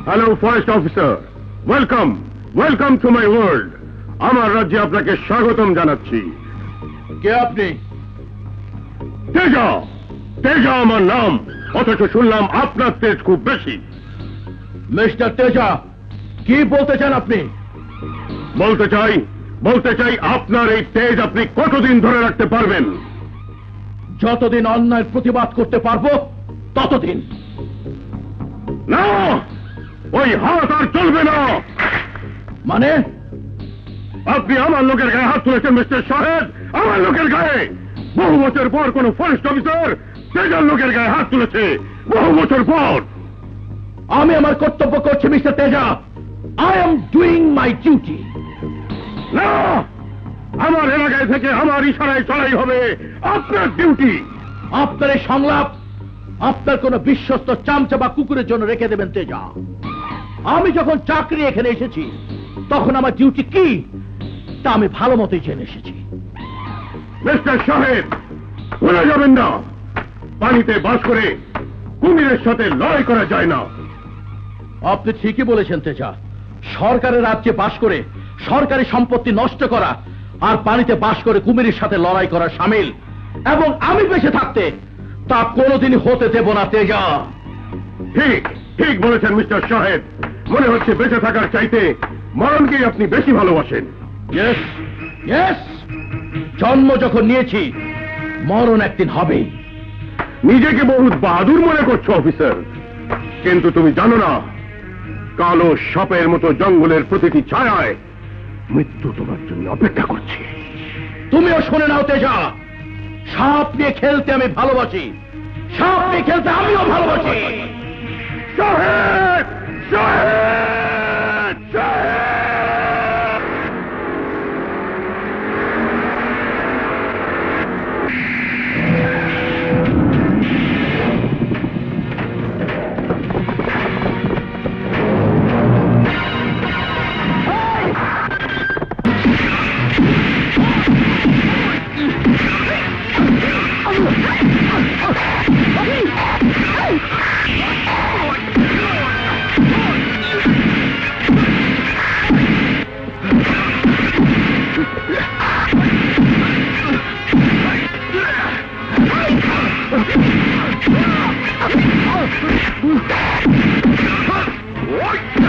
Hello forest officer, welcome welcome to my world. আমার রাজ্যে আপনাকে স্বাগতম জানাচ্ছি। কে আপনি? তেজা, তেজা আমার নাম, অথচ শুনলাম আপনার তেজ খুব বেশি। মিস্টার তেজা, কি বলতে চান আপনি? বলতে চাই আপনার এই তেজ আপনি কতদিন ধরে রাখতে পারবেন? যতদিন অন্যায়ের প্রতিবাদ করতে পারবো ততদিন। না, ওই হাত আর চলবে না। মানে? আপনি আমার লোকের গায়ে হাত তুলেছেন মিস্টার শাহেদ, আমার লোকের গায়ে। বহু বছর পর কোন ফরেস্ট অফিসার তেজার লোকের গায়ে হাত তুলেছে, বহু বছর পর। আমি আমার কর্তব্য করছি mister Teja. I am doing my duty. না, আমার এলাকায় থেকে আমার ইশারায় চলাই হবে আপনার ডিউটি। আপনার এই সংলাপ আপনার কোন বিশ্বস্ত চামচা বা কুকুরের জন্য রেখে দেবেন তেজা। আমি যখন চাকরি এখানে এসেছি তখন আমার ডিউটি কি তা আমি ভালো মতোই জেনে এসেছি। মিস্টার সাহেব, ভুলে যাবেন না, পানিতে বাস করে কুমিরের সাথে লড়াই করা যায় না। আপনি ঠিকই বলেছেন তেজা। সরকারের রাজ্যে বাস করে সরকারি সম্পত্তি নষ্ট করা আর পানিতে বাস করে কুমিরের সাথে লড়াই করা শামিল, এবং আমি বেঁচে থাকতে তা কোনোদিনই হতে দেব না তেজা। ঠিক ঠিক বলেছেন মিস্টার সাহেব। মনে হচ্ছে বেঁচে থাকার চাইতে মরণকেই আপনি বেশি ভালোবাসেন। ইয়েস ইয়েস, জন্ম যখন নিয়েছি মরণ একদিন হবেই। নিজেকে বহুত বাহাদুর মনে করছো অফিসার, কিন্তু তুমি জানো না কালো সাপের মতো জঙ্গলের প্রতিটি ছায়ায় মৃত্যু তোমার জন্য অপেক্ষা করছে। তুমিও শুনে নাও তেজা, সাপ নিয়ে খেলতে আমি ভালোবাসি, সাপ নিয়ে খেলতে আমিও ভালোবাসি। শাহেদ, শাহেদ, শাহেদ। What?